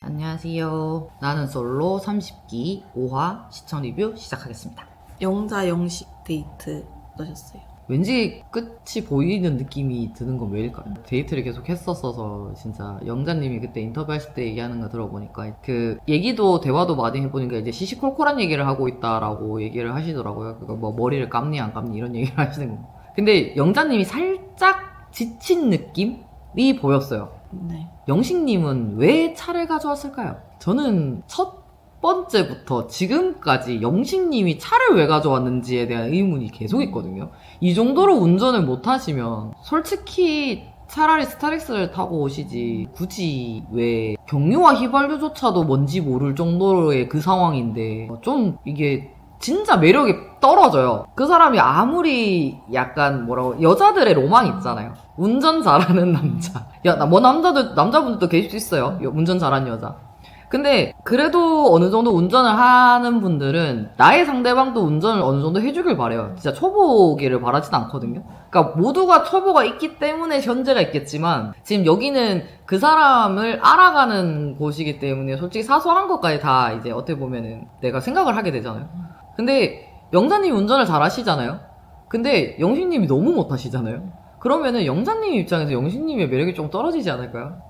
안녕하세요. 나는 솔로 30기 5화 시청 리뷰 시작하겠습니다. 영자 영식 데이트 어떠셨어요? 왠지 끝이 보이는 느낌이 드는 건 왜일까요? 데이트를 계속 했었어서 진짜 영자님이 그때 인터뷰했을 때 얘기하는 거 들어보니까 그 얘기도 대화도 많이 해보니까 이제 시시콜콜한 얘기를 하고 있다라고 얘기를 하시더라고요. 그거 뭐 머리를 감니 안 감니 이런 얘기를 하시는 거. 근데 영자님이 살짝 지친 느낌이 보였어요. 네. 영식님은 왜 차를 가져왔을까요? 저는 첫 번째부터 지금까지 영식님이 차를 왜 가져왔는지에 대한 의문이 계속 있거든요. 이 정도로 운전을 못하시면 솔직히 차라리 스타렉스를 타고 오시지 굳이 왜 경유와 휘발유조차도 뭔지 모를 정도의 그 상황인데 좀 이게 진짜 매력이 떨어져요. 그 사람이 아무리 약간 뭐라고 여자들의 로망 있잖아요. 운전 잘하는 남자. 야, 뭐 남자분들도 계실 수 있어요. 운전 잘하는 여자. 근데 그래도 어느 정도 운전을 하는 분들은 나의 상대방도 운전을 어느 정도 해주길 바래요. 진짜 초보기를 바라진 않거든요. 그러니까 모두가 초보가 있기 때문에 현재가 있겠지만 지금 여기는 그 사람을 알아가는 곳이기 때문에 솔직히 사소한 것까지 다 이제 어떻게 보면은 내가 생각을 하게 되잖아요. 근데 영자님이 운전을 잘 하시잖아요. 근데 영식님이 너무 못 하시잖아요. 그러면은 영자님 입장에서 영식님의 매력이 좀 떨어지지 않을까요?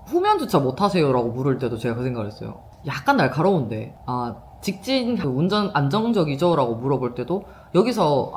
후면 주차 못 하세요라고 물을 때도 제가 그 생각을 했어요. 약간 날카로운데, 직진 운전 안정적이죠? 라고 물어볼 때도 여기서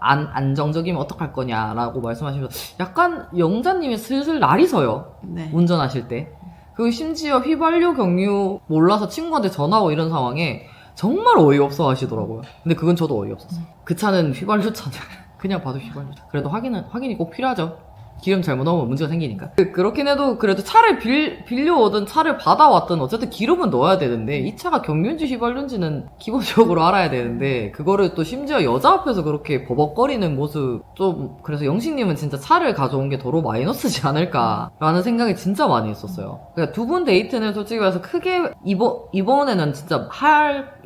안정적이면 어떡할 거냐라고 말씀하시면서 약간 영자님이 슬슬 날이 서요. 네. 운전하실 때. 그리고 심지어 휘발유 경유 몰라서 친구한테 전화하고 이런 상황에 정말 어이없어 하시더라고요. 근데 그건 저도 어이없었어요. 그 차는 휘발유 차죠. 그냥 봐도 휘발유 차. 그래도 확인이 꼭 필요하죠. 기름 잘못 넣으면 문제가 생기니까. 그렇긴 해도 그래도 차를 빌려오든 차를 받아왔든 어쨌든 기름은 넣어야 되는데 이 차가 경유인지 휘발유인지는 기본적으로 알아야 되는데 그거를 또 심지어 여자 앞에서 그렇게 버벅거리는 모습 좀 그래서 영식님은 진짜 차를 가져온 게 도로 마이너스지 않을까라는 생각이 진짜 많이 했었어요. 그러니까 두 분 데이트는 솔직히 말해서 크게 이번에는 진짜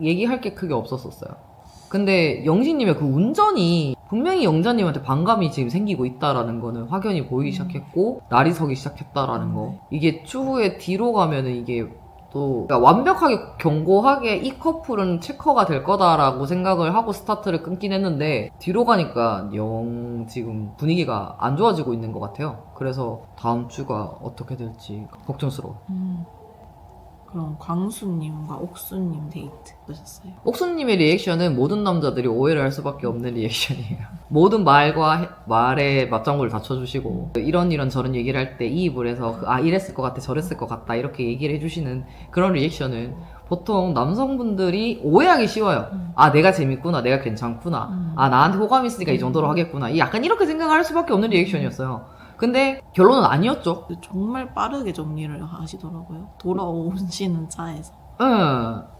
얘기할 게 크게 없었어요. 근데 영식님의 그 운전이 분명히 영자님한테 반감이 지금 생기고 있다라는 거는 확연히 보이기 시작했고 날이 서기 시작했다라는 거. 이게 추후에 뒤로 가면은 이게 또 그러니까 완벽하게 견고하게 이 커플은 체커가 될 거다라고 생각을 하고 스타트를 끊긴 했는데 뒤로 가니까 영 지금 분위기가 안 좋아지고 있는 것 같아요. 그래서 다음 주가 어떻게 될지 걱정스러워. 그럼 광수님과 옥수님 데이트 어떠셨어요? 옥수님의 리액션은 모든 남자들이 오해를 할 수밖에 없는 리액션이에요. 모든 말에 맞장구를 다 쳐주시고 이런 저런 얘기를 할 때 이입을 해서 이랬을 것 같아 저랬을 것 같다 이렇게 얘기를 해주시는 그런 리액션은 보통 남성분들이 오해하기 쉬워요. 내가 재밌구나 내가 괜찮구나 나한테 호감 있으니까 이 정도로 하겠구나 약간 이렇게 생각할 수밖에 없는 리액션이었어요. 근데 결론은 아니었죠. 정말 빠르게 정리를 하시더라고요. 돌아오시는 차에서.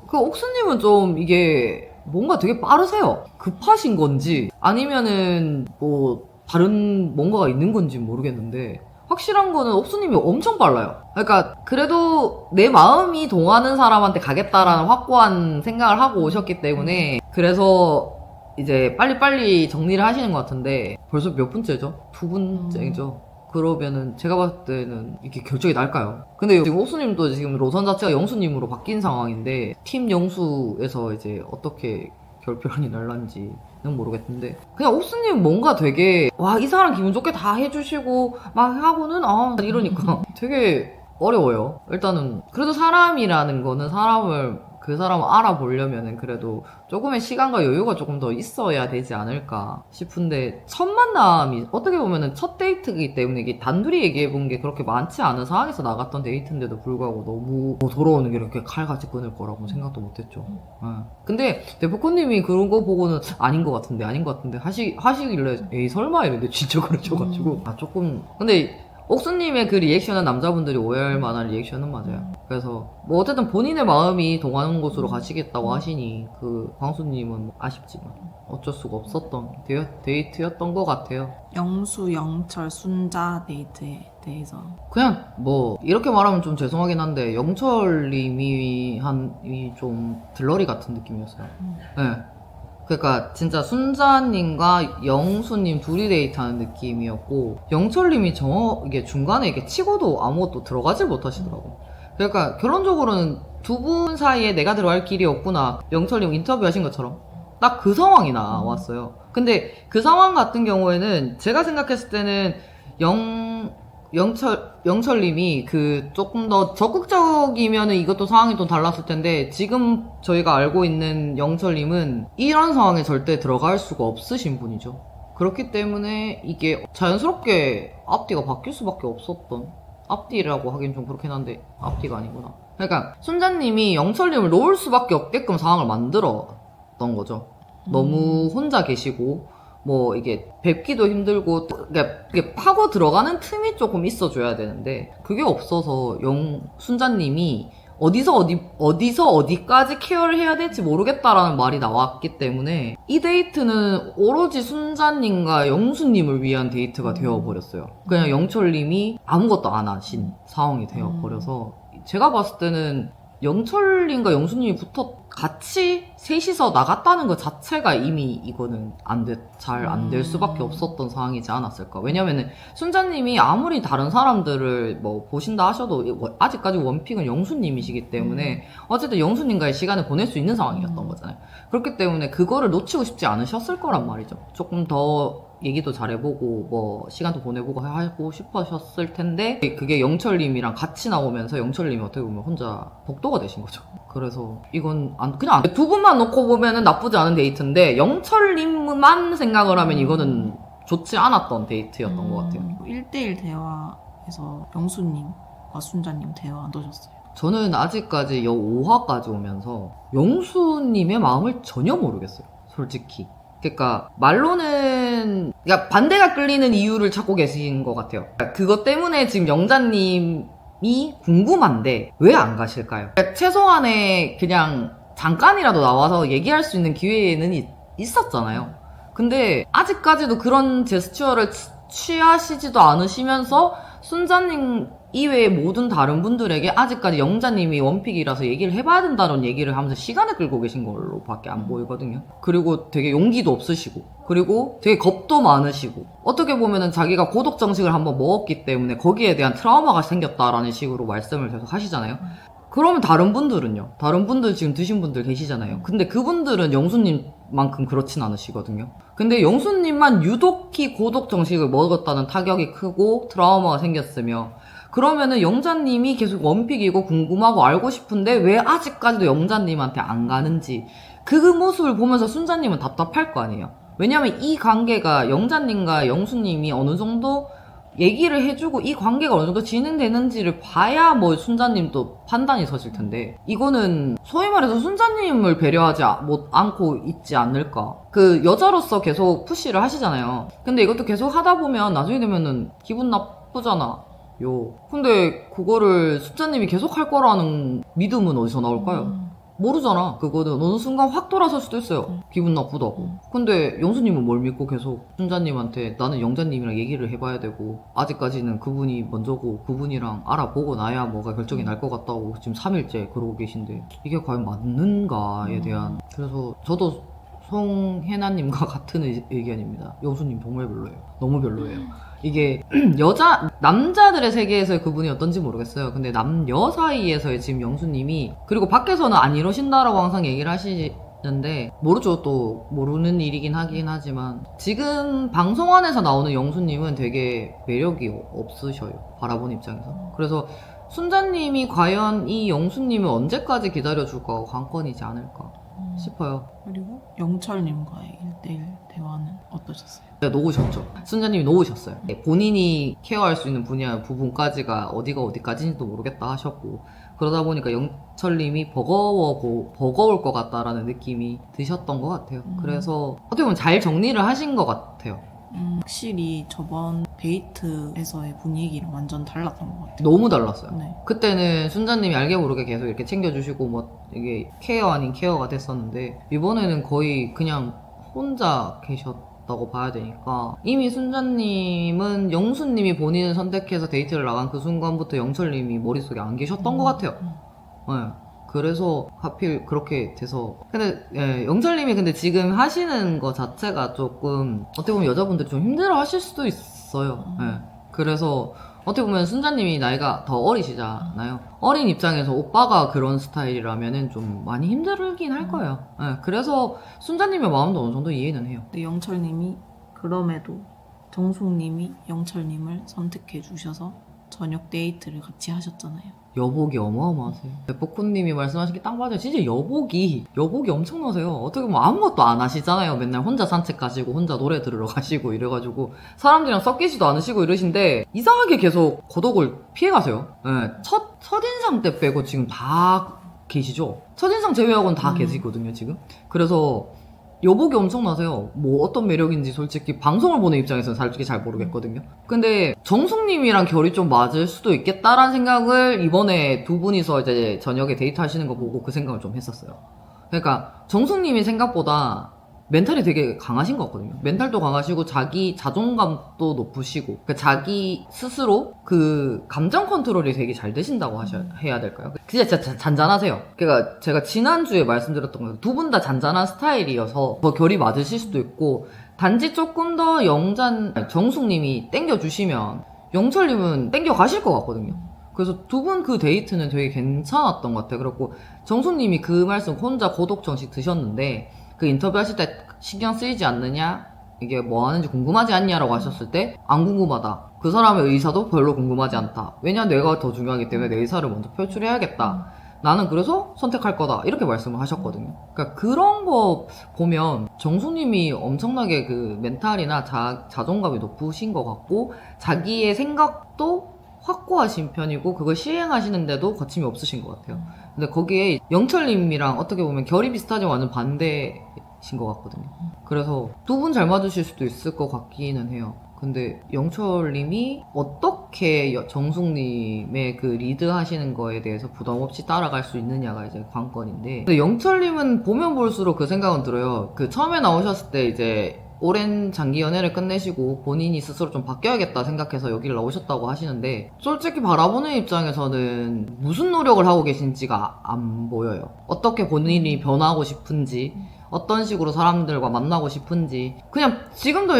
그 옥수님은 좀 이게 뭔가 되게 빠르세요. 급하신 건지 아니면은 뭐 다른 뭔가가 있는 건지 모르겠는데 확실한 거는 옥수님이 엄청 빨라요. 그러니까 그래도 내 마음이 동하는 사람한테 가겠다라는 확고한 생각을 하고 오셨기 때문에 그래서 이제 빨리빨리 정리를 하시는 것 같은데 벌써 몇 분째죠? 2분째죠. 그러면은 제가 봤을 때는 이렇게 결정이 날까요? 근데 지금 옥수님도 지금 로선 자체가 영수님으로 바뀐 상황인데 팀 영수에서 이제 어떻게 결별이 날란지는 모르겠는데 그냥 옥수님 뭔가 되게 이 사람 기분 좋게 다 해주시고 막 하고는 이러니까 되게 어려워요. 일단은 그래도 사람이라는 거는 그 사람을 알아보려면은 그래도 조금의 시간과 여유가 조금 더 있어야 되지 않을까 싶은데 첫 만남이 어떻게 보면은 첫 데이트이기 때문에 이게 단둘이 얘기해본 게 그렇게 많지 않은 상황에서 나갔던 데이트인데도 불구하고 너무 돌아오는 게 이렇게 칼같이 끊을 거라고 생각도 못했죠. 근데 대포코님이 그런 거 보고는 아닌 것 같은데 하시길래 에이 설마 이랬는데 진짜 그러셔가지고 조금 근데 옥수님의 그 리액션은 남자분들이 오해할 만한 리액션은 맞아요. 그래서 뭐 어쨌든 본인의 마음이 동하는 곳으로 가시겠다고 하시니 그 광수님은 아쉽지만 어쩔 수가 없었던 데이트였던 것 같아요. 영수, 영철, 순자 데이트에 대해서 그냥 뭐 이렇게 말하면 좀 죄송하긴 한데 영철님이 좀 들러리 같은 느낌이었어요. 네. 그러니까 진짜 순자님과 영수님 둘이 데이트하는 느낌이었고 영철님이 이게 중간에 이게 치고도 아무것도 들어가질 못하시더라고. 그러니까 결론적으로는 두 분 사이에 내가 들어갈 길이 없구나. 영철님 인터뷰 하신 것처럼 딱 그 상황이 나왔어요. 근데 그 상황 같은 경우에는 제가 생각했을 때는 영철님이 그 조금 더 적극적이면은 이것도 상황이 또 달랐을 텐데, 지금 저희가 알고 있는 영철님은 이런 상황에 절대 들어갈 수가 없으신 분이죠. 그렇기 때문에 이게 자연스럽게 앞뒤가 바뀔 수밖에 없었던, 앞뒤라고 하긴 좀 그렇긴 한데 앞뒤가 아니구나. 그러니까 순자님이 영철님을 놓을 수밖에 없게끔 상황을 만들었던 거죠. 너무 혼자 계시고 뭐 이게 뵙기도 힘들고, 그러니까 이게 파고 들어가는 틈이 조금 있어줘야 되는데 그게 없어서 순자님이 어디서 어디까지 케어를 해야 될지 모르겠다라는 말이 나왔기 때문에 이 데이트는 오로지 순자님과 영수님을 위한 데이트가 되어버렸어요. 그냥 영철님이 아무것도 안 하신 상황이 되어버려서 제가 봤을 때는 영철님과 영수님이 같이 셋이서 나갔다는 것 자체가 이미 이거는 잘 안 될 수밖에 없었던 상황이지 않았을까. 왜냐면은 순자님이 아무리 다른 사람들을 뭐 보신다 하셔도 아직까지 원픽은 영수님이시기 때문에 어쨌든 영수님과의 시간을 보낼 수 있는 상황이었던 거잖아요. 그렇기 때문에 그거를 놓치고 싶지 않으셨을 거란 말이죠. 조금 더 얘기도 잘해보고 뭐 시간도 보내보고 하고 싶으셨을 텐데, 그게 영철님이랑 같이 나오면서 영철님이 어떻게 보면 혼자 복도가 되신 거죠. 그래서 이건 그냥 두 분만 놓고 보면은 나쁘지 않은 데이트인데 영철님만 생각을 하면 이거는 좋지 않았던 데이트였던 것 같아요. 1대1 대화에서 영수님과 순자님 대화 안 보셨어요? 저는 아직까지 5화까지 오면서 영수님의 마음을 전혀 모르겠어요, 솔직히. 그러니까 말로는 그러니까 반대가 끌리는 이유를 찾고 계신 것 같아요. 그것 때문에 지금 영자님이 궁금한데 왜 안 가실까요? 그러니까 최소한의 그냥 잠깐이라도 나와서 얘기할 수 있는 기회는 있었잖아요. 근데 아직까지도 그런 제스처를 취하시지도 않으시면서 순자님 이외의 모든 다른 분들에게 아직까지 영자님이 원픽이라서 얘기를 해봐야 된다는 얘기를 하면서 시간을 끌고 계신 걸로 밖에 안 보이거든요. 그리고 되게 용기도 없으시고, 그리고 되게 겁도 많으시고, 어떻게 보면은 자기가 고독 정식을 한번 먹었기 때문에 거기에 대한 트라우마가 생겼다라는 식으로 말씀을 계속 하시잖아요. 그러면 다른 분들은요? 다른 분들 지금 드신 분들 계시잖아요. 근데 그분들은 영수님만큼 그렇진 않으시거든요. 근데 영수님만 유독히 고독 정식을 먹었다는 타격이 크고 트라우마가 생겼으며, 그러면은 영자님이 계속 원픽이고 궁금하고 알고 싶은데 왜 아직까지도 영자님한테 안 가는지, 그 모습을 보면서 순자님은 답답할 거 아니에요. 왜냐면 이 관계가 영자님과 영수님이 어느 정도 얘기를 해주고 이 관계가 어느 정도 진행되는지를 봐야 뭐 순자님도 판단이 서질 텐데, 이거는 소위 말해서 순자님을 배려하지 않고 있지 않을까. 그 여자로서 계속 푸시를 하시잖아요. 근데 이것도 계속 하다 보면 나중에 되면은 기분 나쁘잖아. 근데 그거를 순자님이 계속 할 거라는 믿음은 어디서 나올까요? 모르잖아. 그거는 어느 순간 확 돌아설 수도 있어요. 기분 나쁘다고. 근데 영수님은 뭘 믿고 계속 순자님한테 나는 영자님이랑 얘기를 해봐야 되고, 아직까지는 그분이 먼저고 그분이랑 알아보고 나야 뭐가 결정이 날 것 같다고 지금 3일째 그러고 계신데 이게 과연 맞는가에 대한. 그래서 저도 송혜나님과 같은 의견입니다. 영수님 정말 별로예요. 너무 별로예요. 이게 남자들의 세계에서의 그분이 어떤지 모르겠어요. 근데 남녀 사이에서의 지금 영수님이, 그리고 밖에서는 안 이러신다라고 항상 얘기를 하시는데 모르죠. 또 모르는 일이긴 하긴 하지만 지금 방송 안에서 나오는 영수님은 되게 매력이 없으셔요, 바라본 입장에서. 그래서 순자님이 과연 이 영수님을 언제까지 기다려줄까 관건이지 않을까 싶어요. 그리고 영철님과의 1대1 대화는 어떠셨어요? 네, 놓으셨죠. 순자님이 놓으셨어요. 본인이 케어할 수 있는 부분까지가 어디까지인지도 모르겠다 하셨고, 그러다 보니까 영철님이 버거울 것 같다라는 느낌이 드셨던 것 같아요. 그래서 어떻게 보면 잘 정리를 하신 것 같아요. 확실히 저번 데이트에서의 분위기랑 완전 달랐던 것 같아요. 너무 달랐어요. 네. 그때는 순자님이 알게 모르게 계속 이렇게 챙겨주시고 뭐 이게 케어 아닌 케어가 됐었는데, 이번에는 거의 그냥 혼자 계셨다고 봐야 되니까, 이미 순자님은 영수님이 본인을 선택해서 데이트를 나간 그 순간부터 영철님이 머릿속에 안 계셨던 것 같아요. 네. 그래서 하필 그렇게 돼서. 근데 영철님이 근데 지금 하시는 거 자체가 조금 어떻게 보면 여자분들이 좀 힘들어 하실 수도 있어요. 그래서 어떻게 보면 순자님이 나이가 더 어리시잖아요. 어린 입장에서 오빠가 그런 스타일이라면은 좀 많이 힘들긴 할 거예요. 네, 그래서 순자님의 마음도 어느 정도 이해는 해요. 근데 영철님이 그럼에도 정숙님이 영철님을 선택해 주셔서 저녁 데이트를 같이 하셨잖아요. 여복이 어마어마하세요. 복훈님이 말씀하신 게 딱 맞아요. 진짜 여복이 엄청나세요. 어떻게 보면 아무것도 안 하시잖아요. 맨날 혼자 산책 가시고 혼자 노래 들으러 가시고 이래가지고 사람들이랑 섞이지도 않으시고 이러신데 이상하게 계속 고독을 피해가세요. 네, 첫인상 때 빼고 지금 다 계시죠. 첫인상 제외하고는 다 계시거든요 지금. 그래서 여복이 엄청나세요. 뭐 어떤 매력인지 솔직히 방송을 보는 입장에서는 솔직히 잘 모르겠거든요. 근데 정숙님이랑 결이 좀 맞을 수도 있겠다라는 생각을 이번에 두 분이서 이제 저녁에 데이트 하시는 거 보고 그 생각을 좀 했었어요. 그러니까 정숙님이 생각보다 멘탈이 되게 강하신 것 같거든요. 멘탈도 강하시고 자기 자존감도 높으시고 그러니까 자기 스스로 그 감정 컨트롤이 되게 잘 되신다고 해야 될까요? 진짜 잔잔하세요. 그러니까 제가 지난주에 말씀드렸던 거예요. 두 분 다 잔잔한 스타일이어서 더 결이 맞으실 수도 있고 단지 조금 더 정숙님이 땡겨주시면 영철님은 땡겨가실 것 같거든요. 그래서 두 분 그 데이트는 되게 괜찮았던 것 같아요. 그렇고 정숙님이 그 말씀 혼자 고독 정식 드셨는데 그 인터뷰 하실 때 신경 쓰이지 않느냐? 이게 뭐 하는지 궁금하지 않냐라고 하셨을 때 안 궁금하다. 그 사람의 의사도 별로 궁금하지 않다. 왜냐 내가 더 중요하기 때문에 내 의사를 먼저 표출해야겠다. 나는 그래서 선택할 거다. 이렇게 말씀을 하셨거든요. 그러니까 그런 거 보면 정수님이 엄청나게 그 멘탈이나 자존감이 높으신 것 같고 자기의 생각도 확고하신 편이고 그걸 시행하시는데도 거침이 없으신 것 같아요. 근데 거기에 영철님이랑 어떻게 보면 결이 비슷하지만 완전 반대신 것 같거든요. 그래서 두 분 잘 맞으실 수도 있을 것 같기는 해요. 근데 영철님이 어떻게 정숙님의 그 리드 하시는 거에 대해서 부담 없이 따라갈 수 있느냐가 이제 관건인데 근데 영철님은 보면 볼수록 그 생각은 들어요. 그 처음에 나오셨을 때 이제 오랜 장기 연애를 끝내시고 본인이 스스로 좀 바뀌어야겠다 생각해서 여기를 나오셨다고 하시는데 솔직히 바라보는 입장에서는 무슨 노력을 하고 계신지가 안 보여요. 어떻게 본인이 변하고 싶은지 어떤 식으로 사람들과 만나고 싶은지 그냥 지금도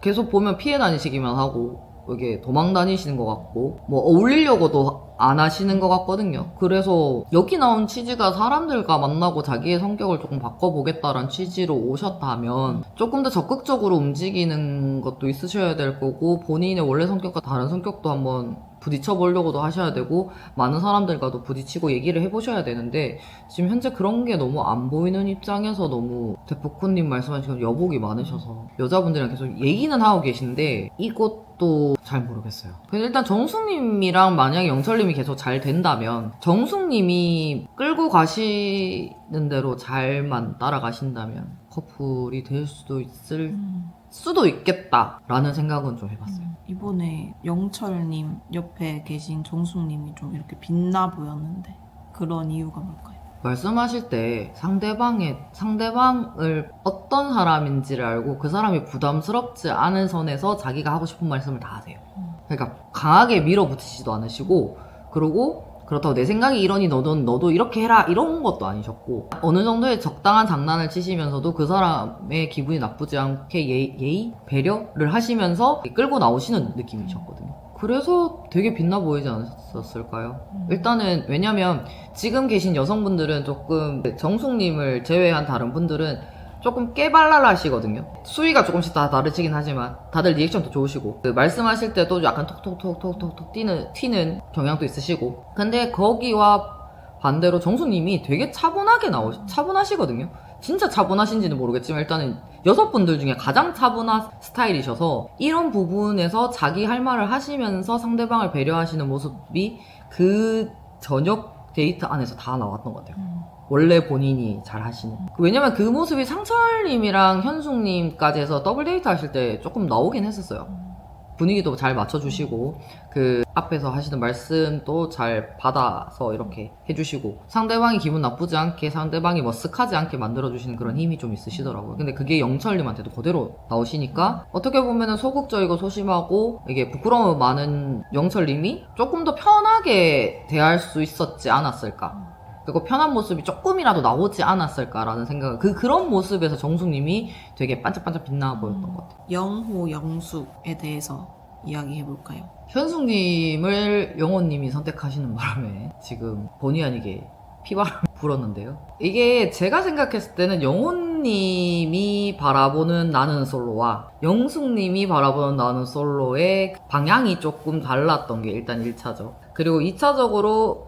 계속 보면 피해 다니시기만 하고 이게 도망 다니시는 것 같고 뭐 어울리려고도 안 하시는 것 같거든요. 그래서 여기 나온 취지가 사람들과 만나고 자기의 성격을 조금 바꿔보겠다라는 취지로 오셨다면 조금 더 적극적으로 움직이는 것도 있으셔야 될 거고 본인의 원래 성격과 다른 성격도 한번 부딪혀보려고도 하셔야 되고 많은 사람들과도 부딪히고 얘기를 해보셔야 되는데 지금 현재 그런 게 너무 안 보이는 입장에서 너무 대포코님 말씀하신 것처럼 여복이 많으셔서 여자분들이랑 계속 얘기는 하고 계신데 이것도 잘 모르겠어요. 근데 일단 정숙님이랑 만약에 영철님이 계속 잘 된다면 정숙님이 끌고 가시는 대로 잘만 따라가신다면 커플이 될 수도 있을 수도 있겠다라는 생각은 좀 해봤어요. 이번에 영철님 옆에 계신 정숙님이 좀 이렇게 빛나 보였는데 그런 이유가 뭘까요? 말씀하실 때 상대방을 어떤 사람인지를 알고 그 사람이 부담스럽지 않은 선에서 자기가 하고 싶은 말씀을 다 하세요. 그러니까 강하게 밀어붙이지도 않으시고 그리고 그렇다고 내 생각이 이러니 너도 이렇게 해라 이런 것도 아니셨고 어느 정도의 적당한 장난을 치시면서도 그 사람의 기분이 나쁘지 않게 예의 배려를 하시면서 끌고 나오시는 느낌이셨거든요. 그래서 되게 빛나 보이지 않았을까요? 일단은 왜냐면 지금 계신 여성분들은 조금 정숙님을 제외한 다른 분들은 조금 깨발랄하시거든요. 수위가 조금씩 다 다르시긴 하지만 다들 리액션도 좋으시고 그 말씀하실 때도 약간 톡톡톡톡톡 튀는 경향도 있으시고 근데 거기와 반대로 정수님이 되게 차분하시거든요. 진짜 차분하신지는 모르겠지만 일단은 여성분들 중에 가장 차분한 스타일이셔서 이런 부분에서 자기 할 말을 하시면서 상대방을 배려하시는 모습이 그 저녁 데이트 안에서 다 나왔던 것 같아요. 원래 본인이 잘 하시는. 왜냐면 그 모습이 상철님이랑 현숙님까지 해서 더블 데이트 하실 때 조금 나오긴 했었어요. 분위기도 잘 맞춰주시고 그 앞에서 하시는 말씀도 잘 받아서 이렇게 해주시고 상대방이 기분 나쁘지 않게 상대방이 머쓱하지 않게 만들어주시는 그런 힘이 좀 있으시더라고요. 근데 그게 영철님한테도 그대로 나오시니까 어떻게 보면은 소극적이고 소심하고 이게 부끄러움 많은 영철님이 조금 더 편하게 대할 수 있었지 않았을까. 그리고 편한 모습이 조금이라도 나오지 않았을까라는 생각을 그런 모습에서 정숙님이 되게 반짝반짝 빛나 보였던 것 같아요. 영호, 영숙에 대해서 이야기해볼까요? 현숙님을 영호님이 선택하시는 바람에 지금 본의 아니게 피바람이 불었는데요. 이게 제가 생각했을 때는 영호님이 바라보는 나는 솔로와 영숙님이 바라보는 나는 솔로의 방향이 조금 달랐던 게 일단 1차죠. 그리고 2차적으로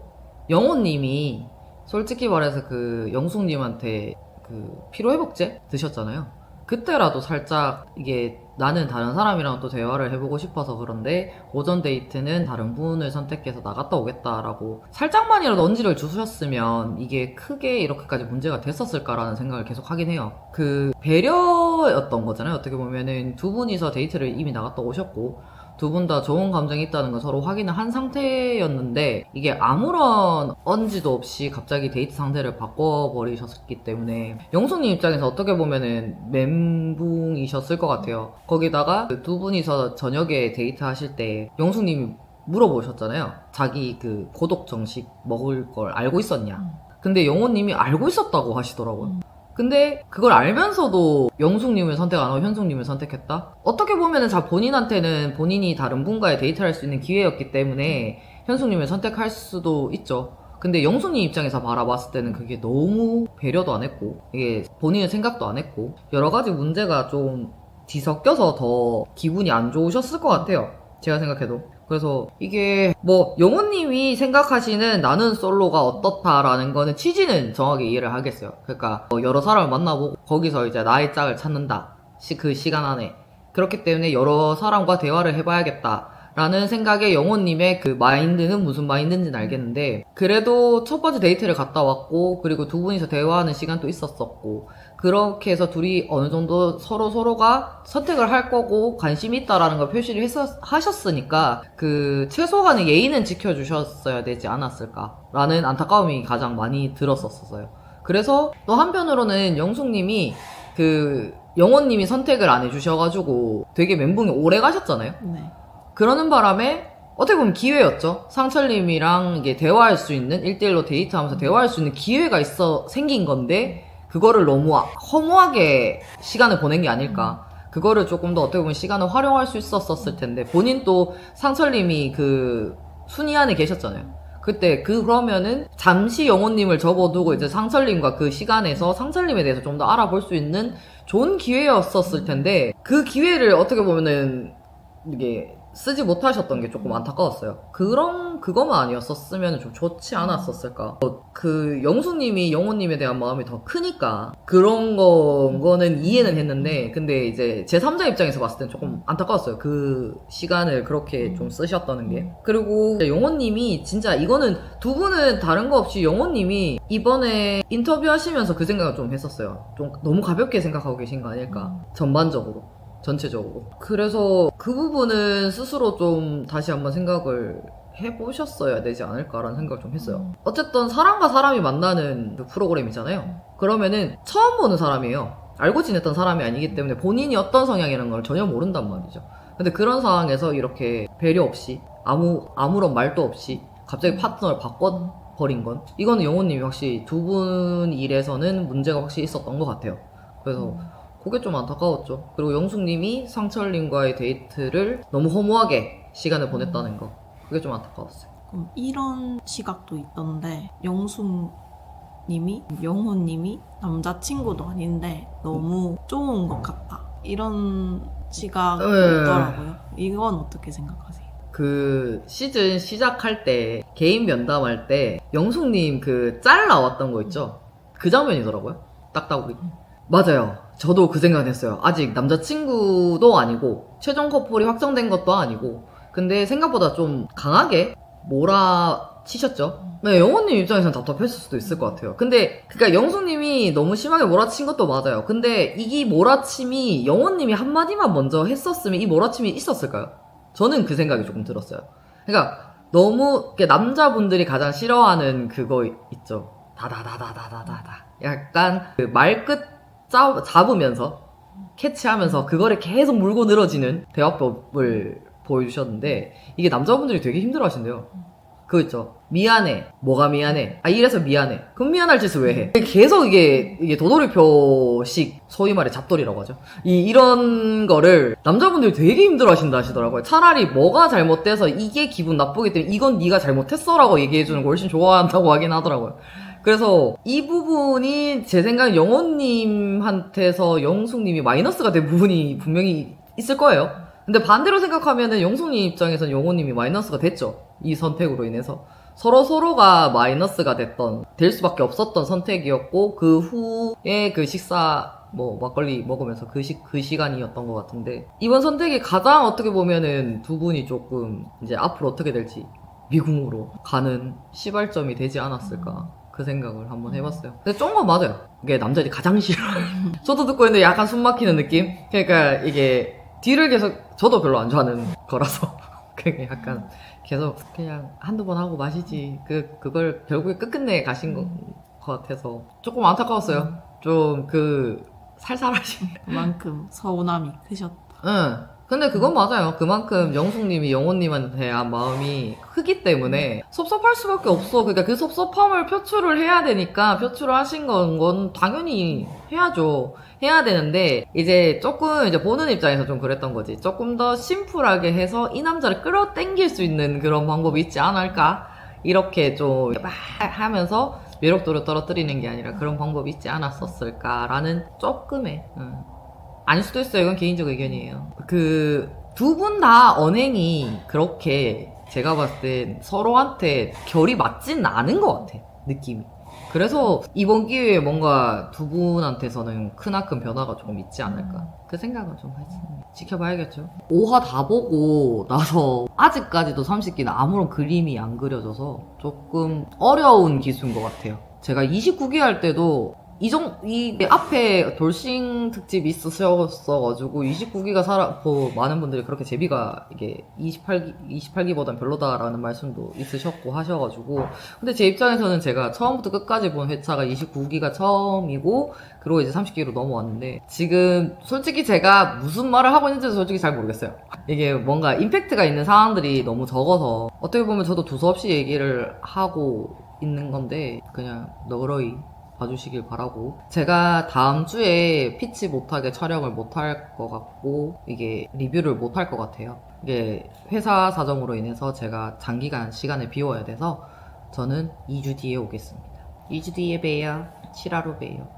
영호님이 솔직히 말해서 그 영숙님한테 그 피로회복제 드셨잖아요. 그때라도 살짝 이게 나는 다른 사람이랑 또 대화를 해보고 싶어서 그런데 오전 데이트는 다른 분을 선택해서 나갔다 오겠다라고 살짝만이라도 언지를 주셨으면 이게 크게 이렇게까지 문제가 됐었을까라는 생각을 계속 하긴 해요. 그 배려였던 거잖아요. 어떻게 보면은 두 분이서 데이트를 이미 나갔다 오셨고 두 분 다 좋은 감정이 있다는 걸 서로 확인을 한 상태였는데 이게 아무런 언지도 없이 갑자기 데이트 상대를 바꿔버리셨기 때문에 영숙님 입장에서 어떻게 보면은 멘붕이셨을 것 같아요. 거기다가 그 두 분이서 저녁에 데이트 하실 때 영숙님이 물어보셨잖아요. 자기 그 고독 정식 먹을 걸 알고 있었냐. 근데 영호님이 알고 있었다고 하시더라고요. 근데 그걸 알면서도 영숙님을 선택 안 하고 현숙님을 선택했다? 어떻게 보면은 본인한테는 본인이 다른 분과의 데이트를 할 수 있는 기회였기 때문에 현숙님을 선택할 수도 있죠. 근데 영숙님 입장에서 바라봤을 때는 그게 너무 배려도 안 했고 이게 본인의 생각도 안 했고 여러 가지 문제가 좀 뒤섞여서 더 기분이 안 좋으셨을 것 같아요. 제가 생각해도. 그래서 이게 뭐 영호님이 생각하시는 나는 솔로가 어떻다라는 거는 취지는 정확히 이해를 하겠어요. 그러니까 여러 사람을 만나보고 거기서 이제 나의 짝을 찾는다. 그 시간 안에. 그렇기 때문에 여러 사람과 대화를 해봐야겠다. 라는 생각에 영호님의 그 마인드는 무슨 마인드인지는 알겠는데 그래도 첫 번째 데이트를 갔다 왔고 그리고 두 분이서 대화하는 시간도 있었었고 그렇게 해서 둘이 어느 정도 서로가 선택을 할 거고 관심이 있다라는 걸 표시를 하셨으니까 그 최소한의 예의는 지켜주셨어야 되지 않았을까라는 안타까움이 가장 많이 들었었어요. 그래서 또 한편으로는 영숙님이 그 영호님이 선택을 안 해주셔가지고 되게 멘붕이 오래 가셨잖아요. 네. 그러는 바람에 어떻게 보면 기회였죠. 상철님이랑 이게 대화할 수 있는 1대1로 데이트하면서 대화할 수 있는 기회가 생긴 건데 그거를 너무 허무하게 시간을 보낸 게 아닐까. 그거를 조금 더 어떻게 보면 시간을 활용할 수 있었을 텐데 본인 또 상철님이 그 순위 안에 계셨잖아요. 그때 그러면은 잠시 영호님을 접어두고 이제 상철님과 그 시간에서 상철님에 대해서 좀 더 알아볼 수 있는 좋은 기회였었을 텐데 그 기회를 어떻게 보면은 이게 쓰지 못하셨던 게 조금 안타까웠어요. 그거만 아니었었으면 좀 좋지 않았었을까. 그 영숙님이 영호님에 대한 마음이 더 크니까 그런 거는 이해는 했는데 근데 이제 제3자 입장에서 봤을 땐 조금 안타까웠어요. 그 시간을 그렇게 좀 쓰셨다는 게. 그리고 영호님이 진짜 이거는 두 분은 다른 거 없이 영호님이 이번에 인터뷰 하시면서 그 생각을 좀 했었어요. 좀 너무 가볍게 생각하고 계신 거 아닐까. 전체적으로. 그래서 그 부분은 스스로 좀 다시 한번 생각을 해보셨어야 되지 않을까라는 생각을 좀 했어요. 어쨌든 사람과 사람이 만나는 그 프로그램이잖아요. 그러면은 처음 보는 사람이에요. 알고 지냈던 사람이 아니기 때문에 본인이 어떤 성향이라는 걸 전혀 모른단 말이죠. 근데 그런 상황에서 이렇게 배려 없이 아무런 말도 없이 갑자기 파트너를 바꿔버린 건 이거는 영호님이 확실히 두 분 일에서는 문제가 확실히 있었던 것 같아요. 그래서 그게 좀 안타까웠죠. 그리고 영숙님이 상철님과의 데이트를 너무 허무하게 시간을 보냈다는 거. 그게 좀 안타까웠어요. 그럼 이런 시각도 있던데 영호님이 남자친구도 아닌데 너무 좋은 것 같다. 이런 시각도 있더라고요. 이건 어떻게 생각하세요? 그 시즌 시작할 때 개인 면담할 때 영숙님 그 짤 나왔던 거 있죠? 그 장면이더라고요. 딱따구리. 맞아요. 저도 그 생각을 했어요. 아직 남자친구도 아니고 최종 커플이 확정된 것도 아니고 근데 생각보다 좀 강하게 몰아치셨죠. 네, 영호님 입장에서는 답답했을 수도 있을 것 같아요. 근데 그러니까 영숙님이 너무 심하게 몰아친 것도 맞아요. 근데 이 몰아침이 영호님이 한마디만 먼저 했었으면 이 몰아침이 있었을까요? 저는 그 생각이 조금 들었어요. 그러니까 너무 남자분들이 가장 싫어하는 그거 있죠. 다다다다다다다. 약간 그 말끝 잡으면서 캐치하면서 그거를 계속 물고 늘어지는 대화법을 보여주셨는데 이게 남자분들이 되게 힘들어 하신대요. 그거 있죠. 미안해. 뭐가 미안해? 아, 이래서 미안해. 그럼 미안할 짓을 왜 해? 계속 이게 도돌이표식, 소위 말해 잡돌이라고 하죠. 이런 거를 남자분들이 되게 힘들어 하신다 하시더라고요. 차라리 뭐가 잘못돼서 이게 기분 나쁘기 때문에 이건 네가 잘못했어 라고 얘기해주는 걸 훨씬 좋아한다고 하긴 하더라고요. 그래서 이 부분이 제 생각엔 영호님한테서 영숙님이 마이너스가 된 부분이 분명히 있을 거예요. 근데 반대로 생각하면은 영숙님 입장에서는 영호님이 마이너스가 됐죠. 이 선택으로 인해서. 서로가 마이너스가 될 수밖에 없었던 선택이었고, 그 후에 그 식사, 막걸리 먹으면서 그 시간이었던 것 같은데, 이번 선택이 가장 어떻게 보면은 두 분이 조금 이제 앞으로 어떻게 될지 미궁으로 가는 시발점이 되지 않았을까. 그 생각을 한번 해봤어요. 근데 쫀 건 맞아요. 이게 남자들이 가장 싫어. 저도 듣고 있는데 약간 숨 막히는 느낌? 그러니까 이게 뒤를 계속, 저도 별로 안 좋아하는 거라서. 그게 약간 계속 그냥 한두 번 하고 마시지. 그걸 결국에 끝끝내 가신 것 같아서 조금 안타까웠어요. 좀 살살하신. 그만큼 서운함이 크셨다. 응. 근데 그건 맞아요. 그만큼 영숙님이 영호님한테 대한 마음이 크기 때문에 섭섭할 수밖에 없어. 그러니까 그 섭섭함을 표출을 해야 되니까 표출을 하신 건 당연히 해야죠. 해야 되는데 이제 조금 이제 보는 입장에서 좀 그랬던 거지. 조금 더 심플하게 해서 이 남자를 끌어당길 수 있는 그런 방법이 있지 않을까? 이렇게 좀 막 하면서 매력도를 떨어뜨리는 게 아니라 그런 방법이 있지 않았었을까라는 조금의 아닐 수도 있어요. 이건 개인적 의견이에요. 두 분 다 언행이 그렇게 제가 봤을 때 서로한테 결이 맞진 않은 것 같아. 느낌이. 그래서 이번 기회에 뭔가 두 분한테서는 크나큰 변화가 조금 있지 않을까. 그 생각은 좀 했습니다. 지켜봐야겠죠. 5화 다 보고 나서 아직까지도 30기는 아무런 그림이 안 그려져서 조금 어려운 기수인 것 같아요. 제가 29기 할 때도 이 앞에 돌싱 특집이 있었어가지고 29기가 많은 분들이 그렇게 제비가 이게 28기보단 별로다라는 말씀도 있으셨고 하셔가지고 근데 제 입장에서는 제가 처음부터 끝까지 본 회차가 29기가 처음이고 그리고 이제 30기로 넘어왔는데 지금 솔직히 제가 무슨 말을 하고 있는지도 솔직히 잘 모르겠어요. 이게 뭔가 임팩트가 있는 상황들이 너무 적어서 어떻게 보면 저도 두서없이 얘기를 하고 있는 건데 그냥 너그러이 봐주시길 바라고. 제가 다음 주에 피치 못하게 촬영을 못할 것 같고 이게 리뷰를 못할 것 같아요. 이게 회사 사정으로 인해서 제가 장기간 시간을 비워야 돼서 저는 2주 뒤에 오겠습니다. 2주 뒤에 봬요. 7화로 봬요.